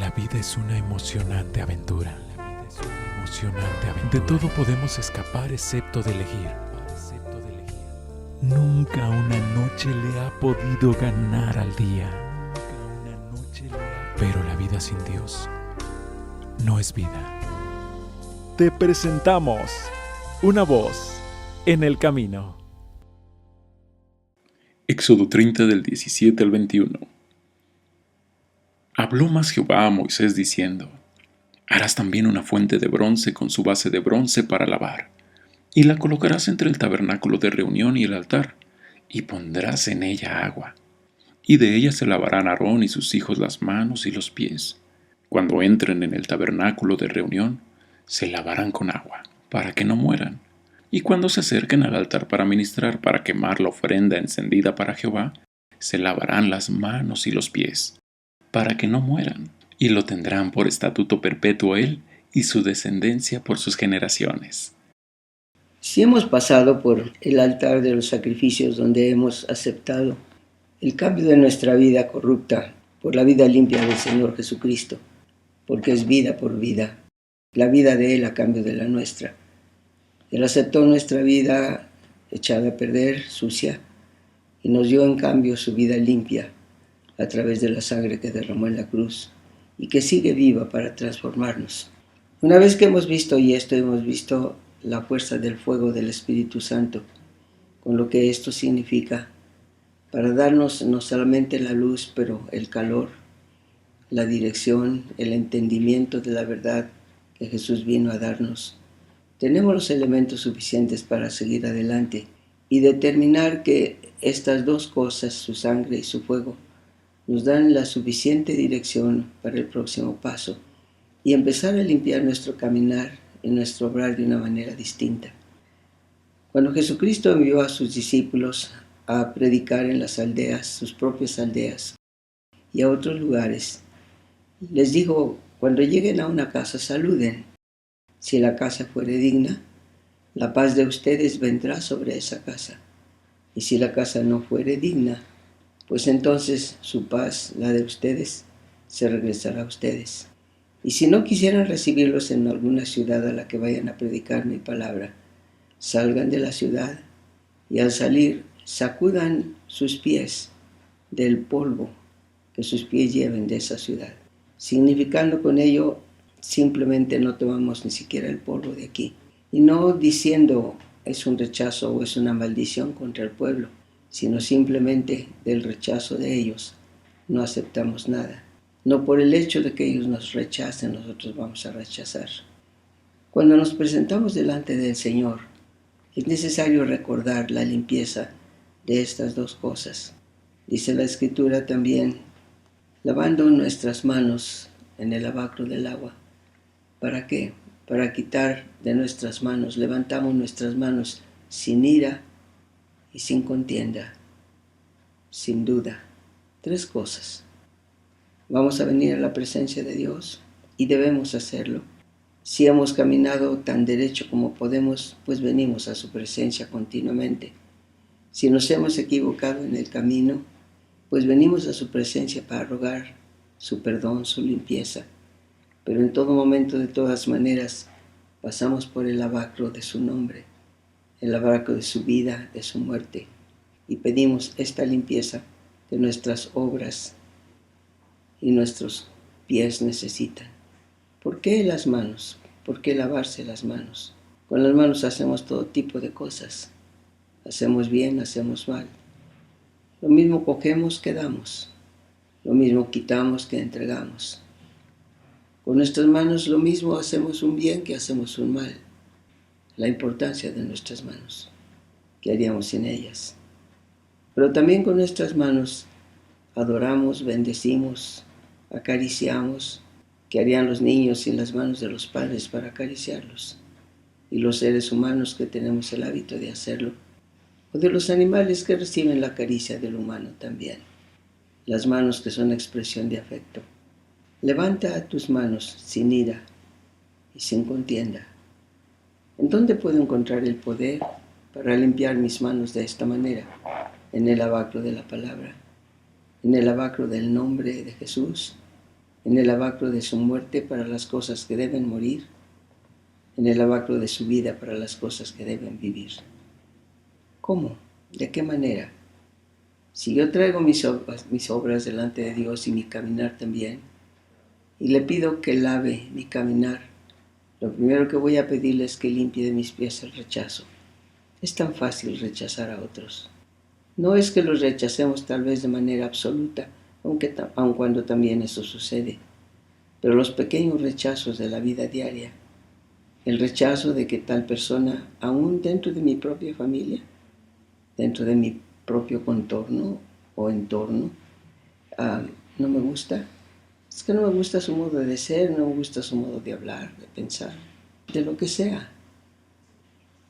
La vida es una emocionante aventura. De todo podemos escapar excepto de elegir. Nunca una noche le ha podido ganar al día. Pero la vida sin Dios no es vida. Te presentamos una voz en el camino. Éxodo 30 del 17 al 21. Habló más Jehová a Moisés diciendo: Harás también una fuente de bronce con su base de bronce para lavar, y la colocarás entre el tabernáculo de reunión y el altar, y pondrás en ella agua. Y de ella se lavarán Aarón y sus hijos las manos y los pies. Cuando entren en el tabernáculo de reunión, se lavarán con agua, para que no mueran. Y cuando se acerquen al altar para ministrar, para quemar la ofrenda encendida para Jehová, se lavarán las manos y los pies, para que no mueran. Y lo tendrán por estatuto perpetuo él y su descendencia por sus generaciones. Si hemos pasado por el altar de los sacrificios donde hemos aceptado el cambio de nuestra vida corrupta por la vida limpia del Señor Jesucristo, porque es vida por vida, la vida de Él a cambio de la nuestra. Él aceptó nuestra vida echada a perder, sucia, y nos dio en cambio su vida limpia a través de la sangre que derramó en la cruz y que sigue viva para transformarnos. Una vez que hemos visto esto, hemos visto la fuerza del fuego del Espíritu Santo, con lo que esto significa, para darnos no solamente la luz, pero el calor, la dirección, el entendimiento de la verdad que Jesús vino a darnos. Tenemos los elementos suficientes para seguir adelante y determinar que estas dos cosas, su sangre y su fuego, nos dan la suficiente dirección para el próximo paso y empezar a limpiar nuestro caminar y nuestro obrar de una manera distinta. Cuando Jesucristo envió a sus discípulos a predicar en las aldeas, sus propias aldeas y a otros lugares, les dijo: cuando lleguen a una casa, saluden. Si la casa fuere digna, la paz de ustedes vendrá sobre esa casa. Y si la casa no fuere digna, pues entonces su paz, la de ustedes, se regresará a ustedes. Y si no quisieran recibirlos en alguna ciudad a la que vayan a predicar mi palabra, salgan de la ciudad y al salir sacudan sus pies del polvo que sus pies lleven de esa ciudad, significando con ello simplemente no tomamos ni siquiera el polvo de aquí, y no diciendo es un rechazo o es una maldición contra el pueblo, sino simplemente del rechazo de ellos no aceptamos nada. No por el hecho de que ellos nos rechacen, nosotros vamos a rechazar. Cuando nos presentamos delante del Señor, es necesario recordar la limpieza de estas dos cosas. Dice la Escritura también: lavando nuestras manos en el lavacro del agua. ¿Para qué? Para quitar de nuestras manos, levantamos nuestras manos sin ira y sin contienda, sin duda. Tres cosas. Vamos a venir a la presencia de Dios y debemos hacerlo. Si hemos caminado tan derecho como podemos, pues venimos a su presencia continuamente. Si nos hemos equivocado en el camino, pues venimos a su presencia para rogar su perdón, su limpieza. Pero en todo momento, de todas maneras, pasamos por el lavacro de su nombre, el lavacro de su vida, de su muerte, y pedimos esta limpieza que nuestras obras y nuestros pies necesitan. ¿Por qué las manos? ¿Por qué lavarse las manos? Con las manos hacemos todo tipo de cosas. Hacemos bien, hacemos mal. Lo mismo cogemos que damos. Lo mismo quitamos que entregamos. Con nuestras manos lo mismo hacemos un bien que hacemos un mal. La importancia de nuestras manos. ¿Qué haríamos sin ellas? Pero también con nuestras manos adoramos, bendecimos, acariciamos. ¿Qué harían los niños sin las manos de los padres para acariciarlos? Y los seres humanos que tenemos el hábito de hacerlo. O de los animales que reciben la caricia del humano también. Las manos que son expresión de afecto. Levanta tus manos sin ira y sin contienda. ¿En dónde puedo encontrar el poder para limpiar mis manos de esta manera? En el lavacro de la palabra, en el lavacro del nombre de Jesús, en el lavacro de su muerte para las cosas que deben morir, en el lavacro de su vida para las cosas que deben vivir. ¿Cómo? ¿De qué manera? Si yo traigo mis obras delante de Dios y mi caminar también, y le pido que lave mi caminar, lo primero que voy a pedirle es que limpie de mis pies el rechazo. Es tan fácil rechazar a otros. No es que los rechacemos tal vez de manera absoluta, aun cuando también eso sucede, pero los pequeños rechazos de la vida diaria, el rechazo de que tal persona, aún dentro de mi propia familia, dentro de mi propio contorno o entorno, no me gusta. Es que no me gusta su modo de ser, no me gusta su modo de hablar, de pensar, de lo que sea.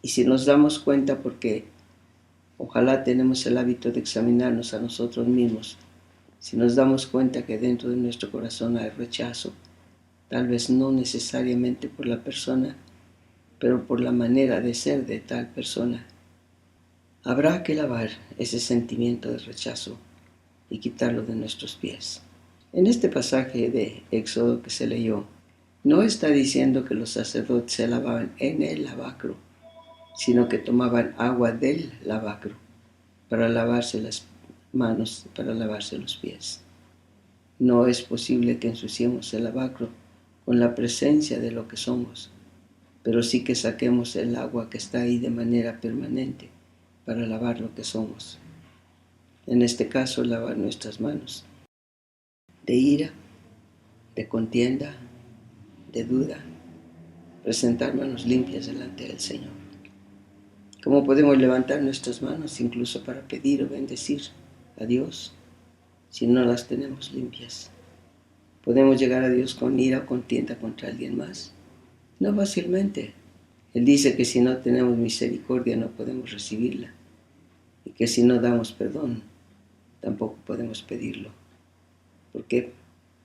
Y si nos damos cuenta, porque ojalá tenemos el hábito de examinarnos a nosotros mismos, si nos damos cuenta que dentro de nuestro corazón hay rechazo, tal vez no necesariamente por la persona, pero por la manera de ser de tal persona, habrá que lavar ese sentimiento de rechazo y quitarlo de nuestros pies. En este pasaje de Éxodo que se leyó, no está diciendo que los sacerdotes se lavaban en el lavacro, sino que tomaban agua del lavacro para lavarse las manos, para lavarse los pies. No es posible que ensuciemos el lavacro con la presencia de lo que somos, pero sí que saquemos el agua que está ahí de manera permanente para lavar lo que somos. En este caso, lavar nuestras manos de ira, de contienda, de duda, presentar manos limpias delante del Señor. ¿Cómo podemos levantar nuestras manos incluso para pedir o bendecir a Dios si no las tenemos limpias? ¿Podemos llegar a Dios con ira o contienda contra alguien más? No fácilmente. Él dice que si no tenemos misericordia no podemos recibirla y que si no damos perdón tampoco podemos pedirlo. ¿Por qué?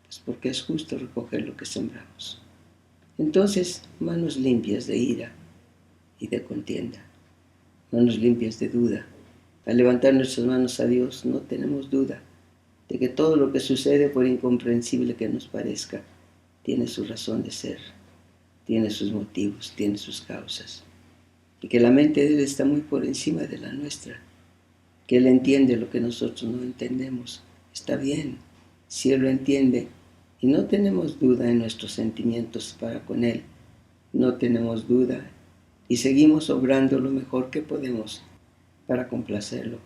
Pues porque es justo recoger lo que sembramos. Entonces, manos limpias de ira y de contienda, manos limpias de duda. Al levantar nuestras manos a Dios no tenemos duda de que todo lo que sucede, por incomprensible que nos parezca, tiene su razón de ser, tiene sus motivos, tiene sus causas, y que la mente de Él está muy por encima de la nuestra, que Él entiende lo que nosotros no entendemos. Está bien, si Él lo entiende, y no tenemos duda en nuestros sentimientos para con Él, no tenemos duda, y seguimos obrando lo mejor que podemos para complacerlo,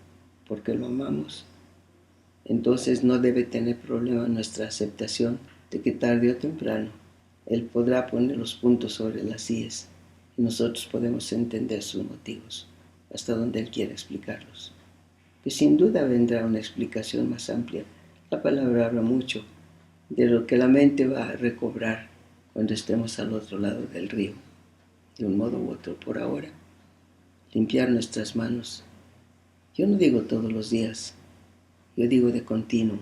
porque lo amamos. Entonces no debe tener problema nuestra aceptación de que tarde o temprano Él podrá poner los puntos sobre las íes y nosotros podemos entender sus motivos hasta donde Él quiere explicarlos. Que sin duda vendrá una explicación más amplia. La palabra habla mucho de lo que la mente va a recobrar cuando estemos al otro lado del río, de un modo u otro. Por ahora, limpiar nuestras manos. Yo no digo todos los días, yo digo de continuo,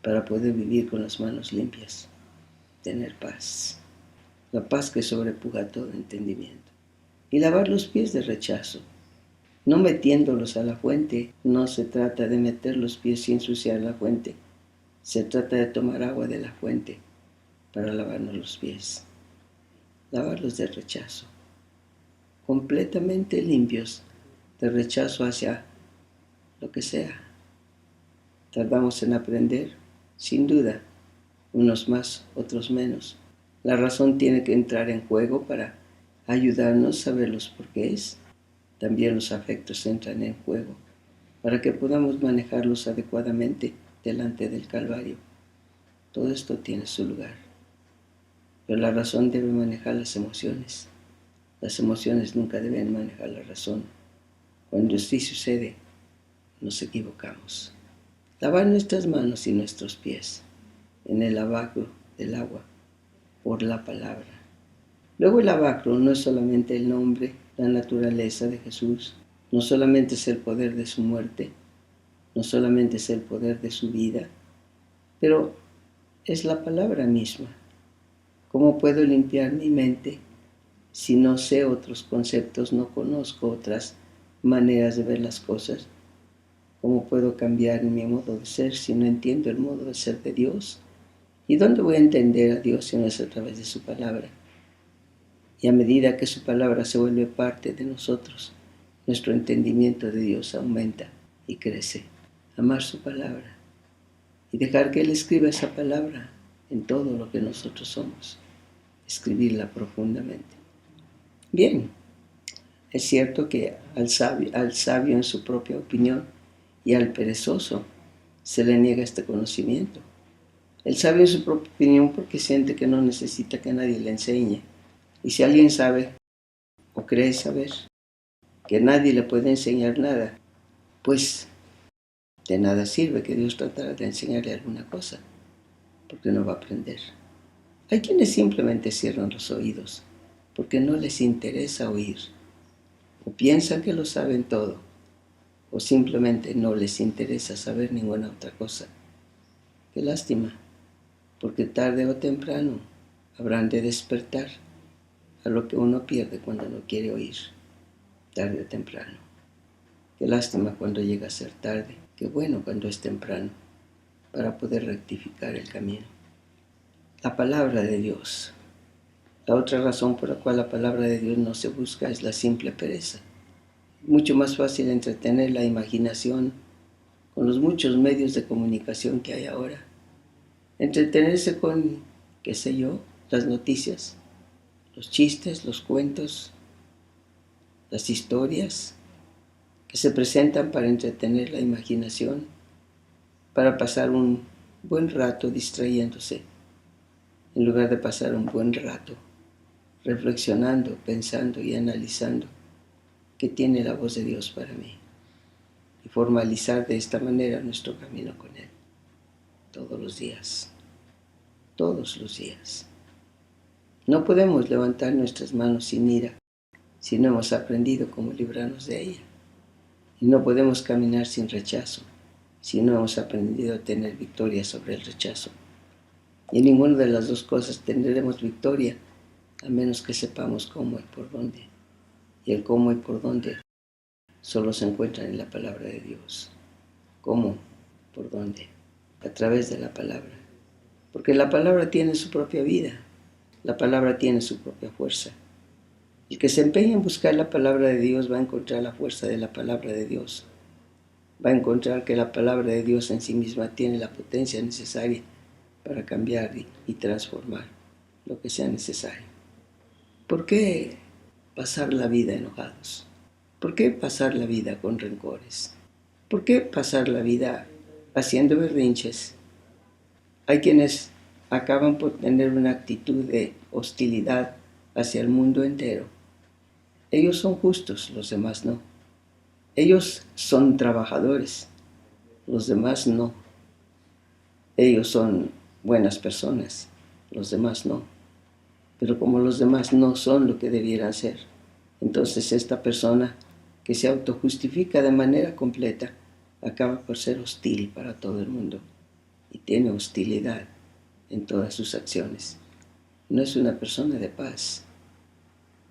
para poder vivir con las manos limpias, tener paz, la paz que sobrepuja todo entendimiento. Y lavar los pies de rechazo, no metiéndolos a la fuente. No se trata de meter los pies y ensuciar la fuente, se trata de tomar agua de la fuente para lavarnos los pies, lavarlos de rechazo, completamente limpios de rechazo hacia lo que sea. Tardamos en aprender, sin duda, unos más, otros menos. La razón tiene que entrar en juego para ayudarnos a ver los porqués. También los afectos entran en juego para que podamos manejarlos adecuadamente delante del Calvario. Todo esto tiene su lugar, pero la razón debe manejar las emociones. Las emociones nunca deben manejar la razón. Cuando así sucede, nos equivocamos. Lavar nuestras manos y nuestros pies en el lavacro del agua por la palabra. Luego el lavacro no es solamente el nombre, la naturaleza de Jesús, no solamente es el poder de su muerte, no solamente es el poder de su vida, pero es la palabra misma. ¿Cómo puedo limpiar mi mente si no sé otros conceptos, no conozco otras maneras de ver las cosas? ¿Cómo puedo cambiar mi modo de ser si no entiendo el modo de ser de Dios? ¿Y dónde voy a entender a Dios si no es a través de su palabra? Y a medida que su palabra se vuelve parte de nosotros, nuestro entendimiento de Dios aumenta y crece. Amar su palabra y dejar que Él escriba esa palabra en todo lo que nosotros somos. Escribirla profundamente. Bien, es cierto que al sabio en su propia opinión y al perezoso se le niega este conocimiento. El sabio en su propia opinión porque siente que no necesita que nadie le enseñe. Y si alguien sabe o cree saber que nadie le puede enseñar nada, pues de nada sirve que Dios tratara de enseñarle alguna cosa, porque no va a aprender. Hay quienes simplemente cierran los oídos porque no les interesa oír, o piensan que lo saben todo, o simplemente no les interesa saber ninguna otra cosa. Qué lástima, porque tarde o temprano habrán de despertar a lo que uno pierde cuando no quiere oír, tarde o temprano. Qué lástima cuando llega a ser tarde, qué bueno cuando es temprano, para poder rectificar el camino. La palabra de Dios. La otra razón por la cual la palabra de Dios no se busca es la simple pereza. Es mucho más fácil entretener la imaginación con los muchos medios de comunicación que hay ahora. Entretenerse con, qué sé yo, las noticias, los chistes, los cuentos, las historias que se presentan para entretener la imaginación, para pasar un buen rato distrayéndose, en lugar de pasar un buen rato reflexionando, pensando y analizando qué tiene la voz de Dios para mí y formalizar de esta manera nuestro camino con Él todos los días, todos los días. No podemos levantar nuestras manos sin ira si no hemos aprendido cómo librarnos de ella, y no podemos caminar sin rechazo si no hemos aprendido a tener victoria sobre el rechazo. Y en ninguna de las dos cosas tendremos victoria a menos que sepamos cómo y por dónde. Y el cómo y por dónde solo se encuentran en la palabra de Dios. ¿Cómo? ¿Por dónde? A través de la palabra. Porque la palabra tiene su propia vida. La palabra tiene su propia fuerza. El que se empeña en buscar la palabra de Dios va a encontrar la fuerza de la palabra de Dios. Va a encontrar que la palabra de Dios en sí misma tiene la potencia necesaria para cambiar y transformar lo que sea necesario. ¿Por qué pasar la vida enojados? ¿Por qué pasar la vida con rencores? ¿Por qué pasar la vida haciendo berrinches? Hay quienes acaban por tener una actitud de hostilidad hacia el mundo entero. Ellos son justos, los demás no. Ellos son trabajadores, los demás no. Ellos son buenas personas, los demás no. Pero como los demás no son lo que debieran ser, entonces esta persona que se autojustifica de manera completa acaba por ser hostil para todo el mundo y tiene hostilidad en todas sus acciones. No es una persona de paz.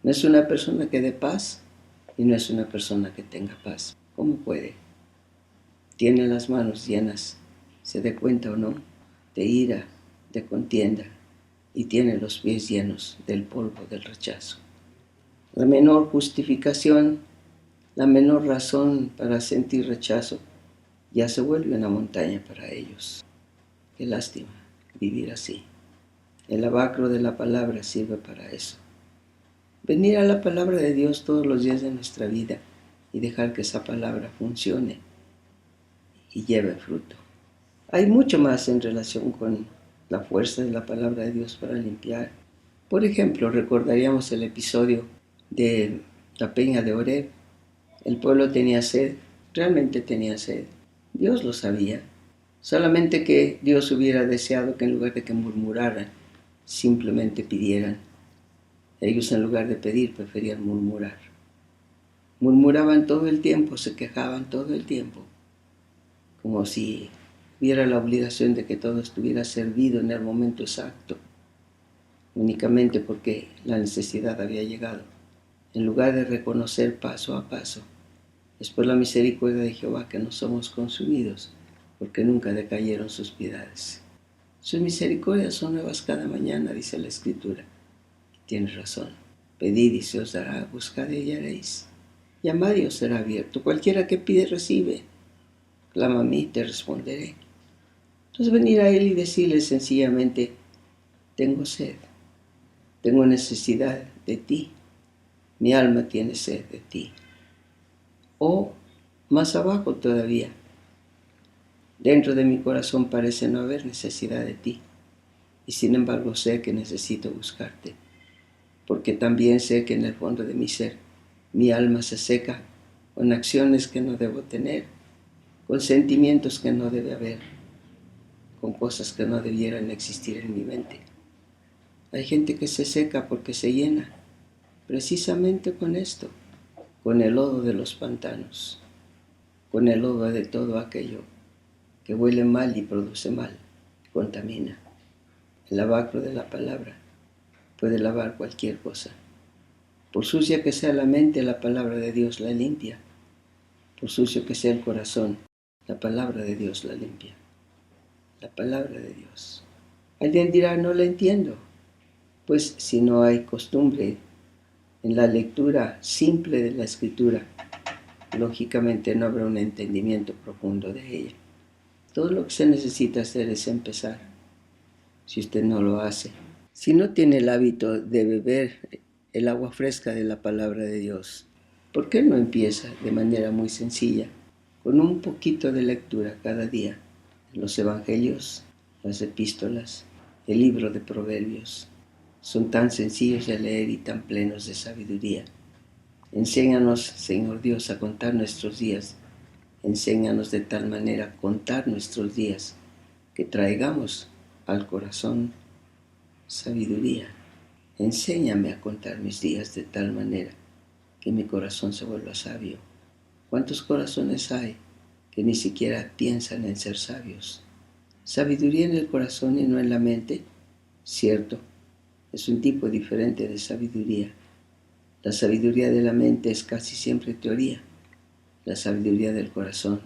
No es una persona que dé paz y no es una persona que tenga paz. ¿Cómo puede? Tiene las manos llenas, se dé cuenta o no, de ira, de contienda, y tiene los pies llenos del polvo del rechazo. La menor justificación, la menor razón para sentir rechazo, ya se vuelve una montaña para ellos. Qué lástima vivir así. El abacro de la palabra sirve para eso. Venir a la palabra de Dios todos los días de nuestra vida y dejar que esa palabra funcione y lleve fruto. Hay mucho más en relación con la fuerza de la palabra de Dios para limpiar. Por ejemplo, recordaríamos el episodio de la peña de Horeb. El pueblo tenía sed, realmente tenía sed. Dios lo sabía. Solamente que Dios hubiera deseado que en lugar de que murmuraran, simplemente pidieran. Ellos en lugar de pedir preferían murmurar. Murmuraban todo el tiempo, se quejaban todo el tiempo, como si hubiera la obligación de que todo estuviera servido en el momento exacto, únicamente porque la necesidad había llegado, en lugar de reconocer paso a paso. Es por la misericordia de Jehová que no somos consumidos, porque nunca decayeron sus piedades. Sus misericordias son nuevas cada mañana, dice la Escritura. Tienes razón. Pedid y se os dará, buscad y hallaréis. Llamad y os será abierto. Cualquiera que pide, recibe. Clama a mí, te responderé. Entonces venir a Él y decirle sencillamente, tengo sed, tengo necesidad de ti, mi alma tiene sed de ti. O más abajo todavía, dentro de mi corazón parece no haber necesidad de ti, y sin embargo sé que necesito buscarte, porque también sé que en el fondo de mi ser, mi alma se seca con acciones que no debo tener, con sentimientos que no debe haber, con cosas que no debieran existir en mi mente. Hay gente que se seca porque se llena precisamente con esto, con el lodo de los pantanos, con el lodo de todo aquello que huele mal y produce mal, contamina. El lavacro de la palabra puede lavar cualquier cosa. Por sucia que sea la mente, la palabra de Dios la limpia. Por sucio que sea el corazón, la palabra de Dios la limpia. La palabra de Dios. Alguien dirá, no la entiendo. Pues si no hay costumbre en la lectura simple de la Escritura, lógicamente no habrá un entendimiento profundo de ella. Todo lo que se necesita hacer es empezar, si usted no lo hace. Si no tiene el hábito de beber el agua fresca de la palabra de Dios, ¿por qué no empieza de manera muy sencilla, con un poquito de lectura cada día? Los evangelios, las epístolas, el libro de Proverbios, son tan sencillos de leer y tan plenos de sabiduría. Enséñanos, Señor Dios, a contar nuestros días. Enséñanos de tal manera a contar nuestros días que traigamos al corazón sabiduría. Enséñame a contar mis días de tal manera que mi corazón se vuelva sabio. ¿Cuántos corazones hay que ni siquiera piensan en ser sabios? Sabiduría en el corazón y no en la mente, cierto, es un tipo diferente de sabiduría. La sabiduría de la mente es casi siempre teoría. La sabiduría del corazón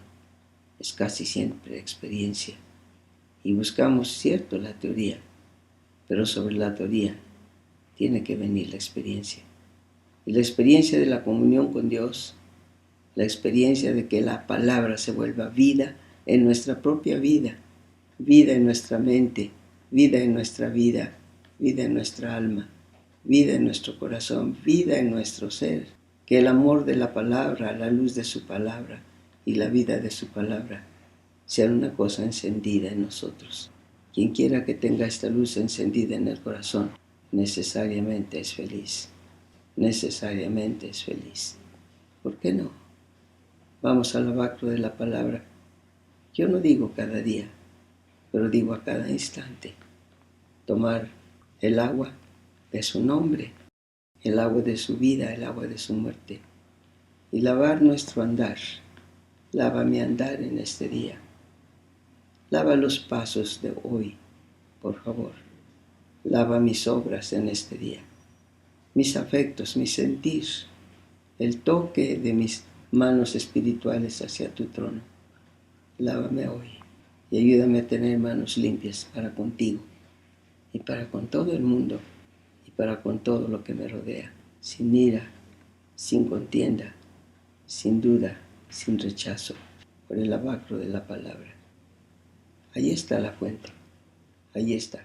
es casi siempre experiencia. Y buscamos, cierto, la teoría, pero sobre la teoría tiene que venir la experiencia. Y la experiencia de la comunión con Dios, la experiencia de que la palabra se vuelva vida en nuestra propia vida, vida en nuestra mente, vida en nuestra vida, vida en nuestra alma, vida en nuestro corazón, vida en nuestro ser. Que el amor de la palabra, la luz de su palabra y la vida de su palabra sean una cosa encendida en nosotros. Quien quiera que tenga esta luz encendida en el corazón, necesariamente es feliz. Necesariamente es feliz. ¿Por qué no? Vamos al lavacro de la palabra. Yo no digo cada día, pero digo a cada instante. Tomar el agua de su nombre, el agua de su vida, el agua de su muerte, y lavar nuestro andar. Lava mi andar en este día. Lava los pasos de hoy, por favor. Lava mis obras en este día, mis afectos, mi sentir, el toque de mis manos espirituales hacia tu trono. Lávame hoy y ayúdame a tener manos limpias para contigo y para con todo el mundo y para con todo lo que me rodea, sin ira, sin contienda, sin duda, sin rechazo, por el lavacro de la palabra. Ahí está la fuente, ahí está.